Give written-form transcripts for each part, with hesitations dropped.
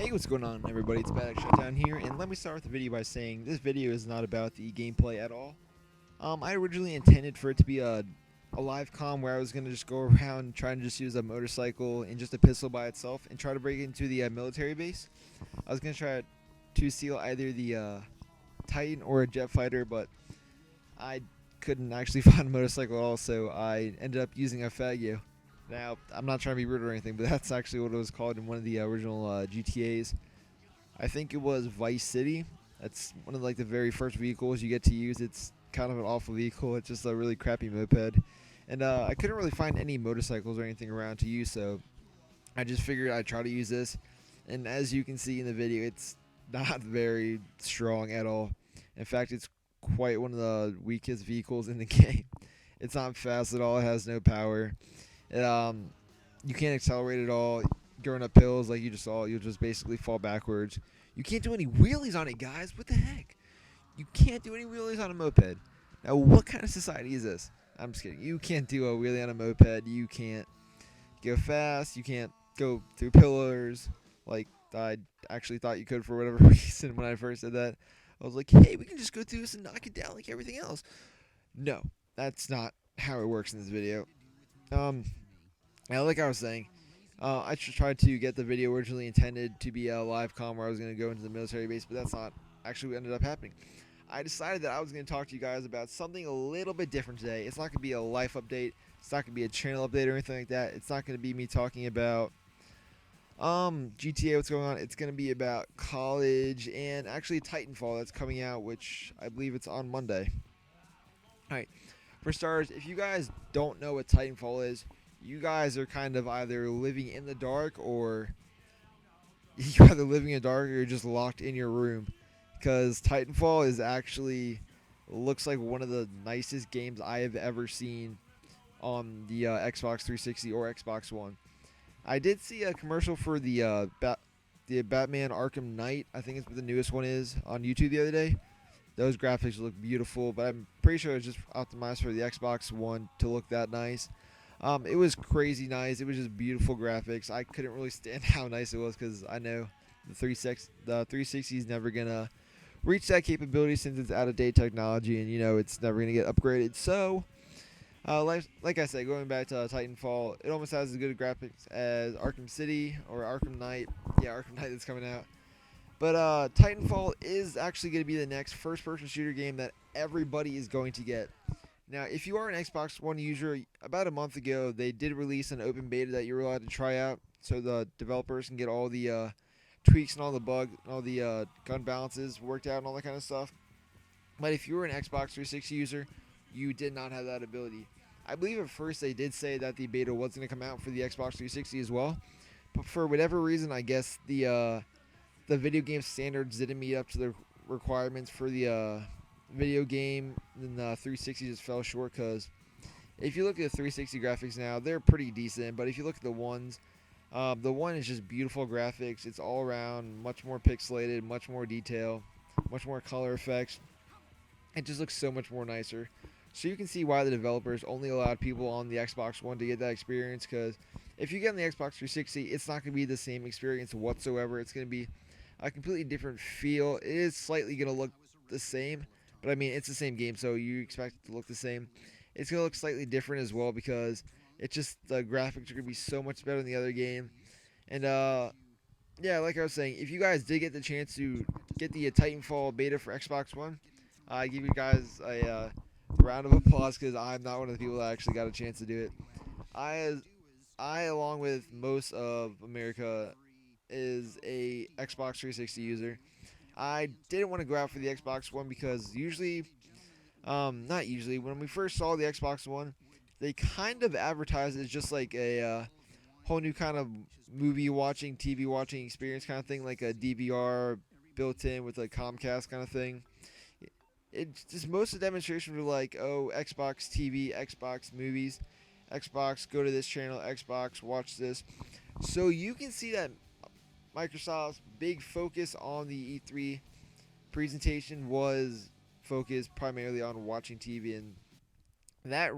Hey, what's going on, everybody? It's Bad Shutdown here, and let me start with the video by saying this video is not about the gameplay at all. I originally intended for it to be a live comm where I was gonna just go around trying to just use a motorcycle and just a pistol by itself and try to break into the military base. I was gonna try to steal either the Titan or a jet fighter, but I couldn't actually find a motorcycle at all, so I ended up using a Fagio. Now, I'm not trying to be rude or anything, but that's actually what it was called in one of the original GTAs. I think it was Vice City. That's one of the very first vehicles you get to use. It's kind of an awful vehicle. It's just a really crappy moped, and I couldn't really find any motorcycles or anything around to use, so I just figured I'd try to use this. And as you can see in the video, it's not very strong at all. In fact, it's quite one of the weakest vehicles in the game. It's not fast at all. It has no power. It, you can't accelerate at all. Going up hills like you just saw, you'll just basically fall backwards. You can't do any wheelies on it, guys. What the heck? You can't do any wheelies on a moped. Now, what kind of society is this? I'm just kidding. You can't do a wheelie on a moped. You can't go fast. You can't go through pillars. Like, I actually thought you could for whatever reason when I first said that. I was like, hey, we can just go through this and knock it down like everything else. No, that's not how it works in this video. Now, like I was saying, I tried to get the video originally intended to be a live comm where I was going to go into the military base, but that's not actually what ended up happening. I decided that I was going to talk to you guys about something a little bit different today. It's not going to be a life update. It's not going to be a channel update or anything like that. It's not going to be me talking about GTA, what's going on. It's going to be about college and actually TitanFall that's coming out, which I believe it's on Monday. Alright, for starters, if you guys don't know what TitanFall is, you guys are kind of either living in the dark or you're either living in the dark or you're just locked in your room. Because Titanfall is actually looks like one of the nicest games I have ever seen on the Xbox 360 or Xbox One. I did see a commercial for the Batman Arkham Knight. I think it's what the newest one is on YouTube the other day. Those graphics look beautiful, but I'm pretty sure it's just optimized for the Xbox One to look that nice. It was crazy nice. It was just beautiful graphics. I couldn't really stand how nice it was because I know the 360 is never gonna reach that capability since it's out of date technology, and it's never gonna get upgraded. So, like I said, going back to Titanfall, it almost has as good graphics as Arkham City or Arkham Knight. Yeah, Arkham Knight that's coming out. But Titanfall is actually going to be the next first-person shooter game that everybody is going to get. Now, if you are an Xbox One user, about a month ago, they did release an open beta that you're allowed to try out so the developers can get all the tweaks and all the bugs, all the gun balances worked out and all that kind of stuff. But if you were an Xbox 360 user, you did not have that ability. I believe at first they did say that the beta was going to come out for the Xbox 360 as well. But for whatever reason, I guess the video game standards didn't meet up to the requirements for the video game, and the 360 just fell short. Because if you look at the 360 graphics now, they're pretty decent, but if you look at the one is just beautiful graphics. It's all around much more pixelated, much more detail, much more color effects. It just looks so much more nicer. So you can see why the developers only allowed people on the Xbox One to get that experience, because if you get on the Xbox 360, it's not going to be the same experience whatsoever. It's going to be a completely different feel. It is slightly going to look the same, but I mean, it's the same game, so you expect it to look the same. It's going to look slightly different as well because it's just the graphics are going to be so much better than the other game. And yeah, like I was saying, if you guys did get the chance to get the Titanfall beta for Xbox One, I give you guys a round of applause because I'm not one of the people that actually got a chance to do it. I along with most of America, is a Xbox 360 user. I didn't want to go out for the Xbox One because usually, not usually, when we first saw the Xbox One, they kind of advertised it as just like a whole new kind of movie watching, TV watching experience kind of thing, like a DVR built in with a Comcast kind of thing. It's just most of the demonstrations were like, oh, Xbox TV, Xbox movies, Xbox, go to this channel, Xbox, watch this. So you can see that Microsoft's big focus on the E3 presentation was focused primarily on watching TV, and that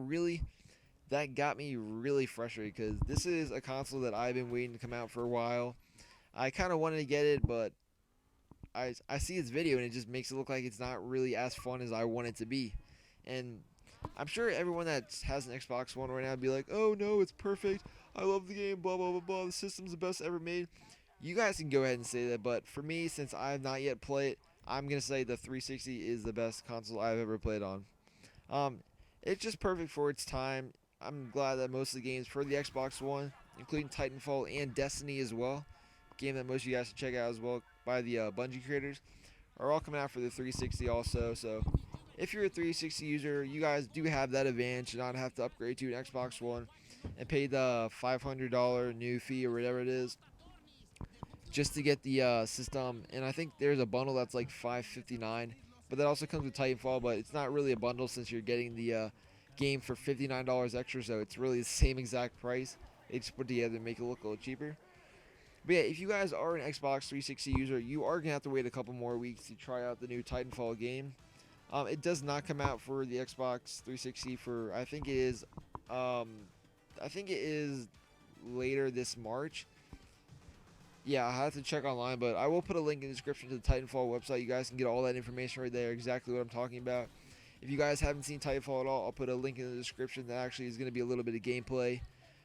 got me really frustrated because this is a console that I've been waiting to come out for a while. I kind of wanted to get it, but I see its video and it just makes it look like it's not really as fun as I want it to be. And I'm sure everyone that has an Xbox One right now would be like, "Oh no, it's perfect. I love the game. Blah blah blah blah. The system's the best ever made." You guys can go ahead and say that, but for me, since I have not yet played it, I'm gonna say the 360 is the best console I've ever played on. Um, it's just perfect for its time. I'm glad that most of the games for the Xbox One, including Titanfall and Destiny as well, game that most of you guys should check out as well by the Bungie creators, are all coming out for the 360 also. So if you're a 360 user, you guys do have that advantage to not have to upgrade to an Xbox One and pay the $500 new fee or whatever it is just to get the system. And I think there's a bundle that's like $559, but that also comes with Titanfall. But it's not really a bundle since you're getting the game for $59 extra, so it's really the same exact price. They just put together and make it look a little cheaper. But yeah, if you guys are an Xbox 360 user, you are gonna have to wait a couple more weeks to try out the new Titanfall game. It does not come out for the Xbox 360 for I think it is later this March. Yeah, I have to check online, but I will put a link in the description to the Titanfall website. You guys can get all that information right there, exactly what I'm talking about. If you guys haven't seen Titanfall at all, I'll put a link in the description that actually is going to be a little bit of gameplay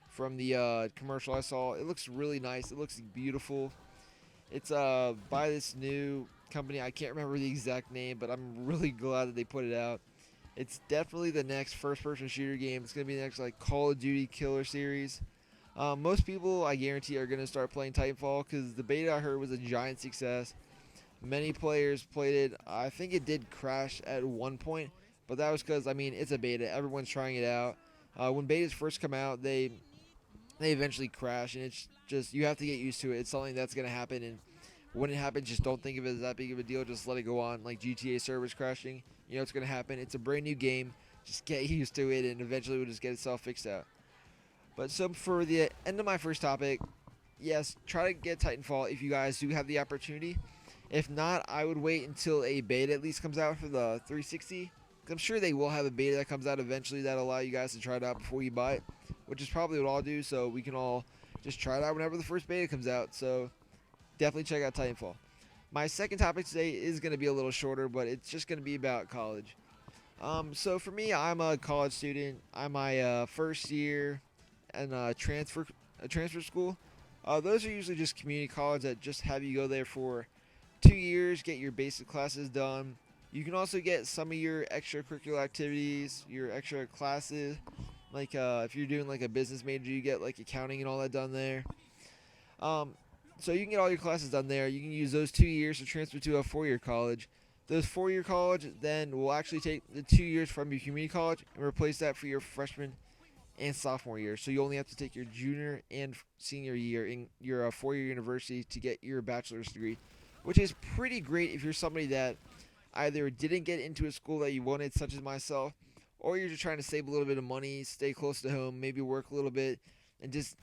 from the commercial I saw. It looks really nice. It looks beautiful. It's by this new company. I can't remember the exact name, but I'm really glad that they put it out. It's definitely the next first-person shooter game. It's going to be the next like Call of Duty killer series. Most people, I guarantee, are going to start playing Titanfall because the beta I heard was a giant success. Many players played it. I think it did crash at one point, but that was because, I mean, it's a beta. Everyone's trying it out. When betas first come out, they eventually crash, and it's just, you have to get used to it. It's something that's going to happen, and when it happens, just don't think of it as that big of a deal. Just let it go on, like GTA servers crashing. You know it's going to happen. It's a brand new game. Just get used to it, and eventually it will just get itself fixed out. But so for the end of my first topic, yes, try to get Titanfall if you guys do have the opportunity. If not, I would wait until a beta at least comes out for the 360. I'm sure they will have a beta that comes out eventually that'll allow you guys to try it out before you buy it, which is probably what I'll do, so we can all just try it out whenever the first beta comes out. So definitely check out Titanfall. My second topic today is going to be a little shorter, but it's just going to be about college. So for me, I'm a college student. I'm my first year in a transfer school. Those are usually just community college that just have you go there for 2 years, get your basic classes done. You can also get some of your extracurricular activities, your extra classes. Like if you're doing like a business major, you get like accounting and all that done there. So you can get all your classes done there. You can use those 2 years to transfer to a 4-year college. Those 4-year college then will actually take the 2 years from your community college and replace that for your freshman and sophomore year. So you only have to take your junior and senior year in your 4-year university to get your bachelor's degree, which is pretty great if you're somebody that either didn't get into a school that you wanted, such as myself, or you're just trying to save a little bit of money, stay close to home, maybe work a little bit, and just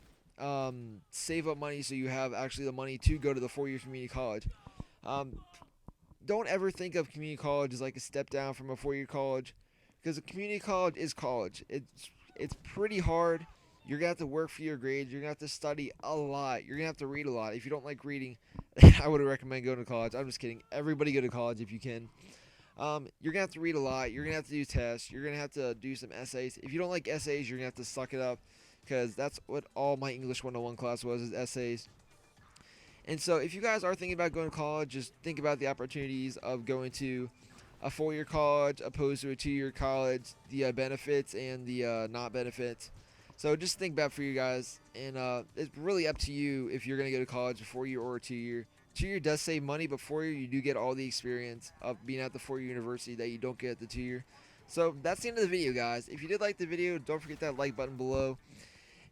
save up money so you have actually the money to go to the 4-year community college. Um, don't ever think of community college as like a step down from a 4-year college, because a community college is college. It's pretty hard. You're gonna have to work for your grades. You're gonna have to study a lot. You're gonna have to read a lot. If you don't like reading, I would recommend going to college. I'm just kidding. Everybody go to college if you can. You're gonna have to read a lot. You're gonna have to do tests. You're gonna have to do some essays. If you don't like essays, you're gonna have to suck it up, because that's what all my English 101 class was, is essays. And so if you guys are thinking about going to college, just think about the opportunities of going to a 4-year college opposed to a 2-year college, the benefits and the not benefits. So just think about for you guys, and it's really up to you if you're going to go to college a 4-year or a 2-year. 2-year does save money, but 4-year you do get all the experience of being at the 4-year university that you don't get at the 2-year. So that's the end of the video, guys. If you did like the video, don't forget that like button below.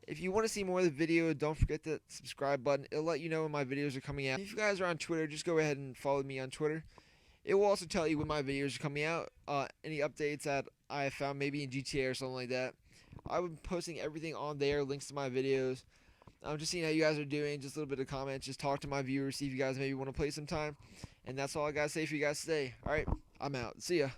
If you want to see more of the video, don't forget that subscribe button. It'll let you know when my videos are coming out. If you guys are on Twitter, just go ahead and follow me on Twitter. It will also tell you when my videos are coming out, any updates that I have found, maybe in GTA or something like that. I've been posting everything on there, links to my videos. I'm just seeing how you guys are doing, just a little bit of comments, just talk to my viewers, see if you guys maybe want to play sometime. And that's all I got to say for you guys today. Alright, I'm out. See ya.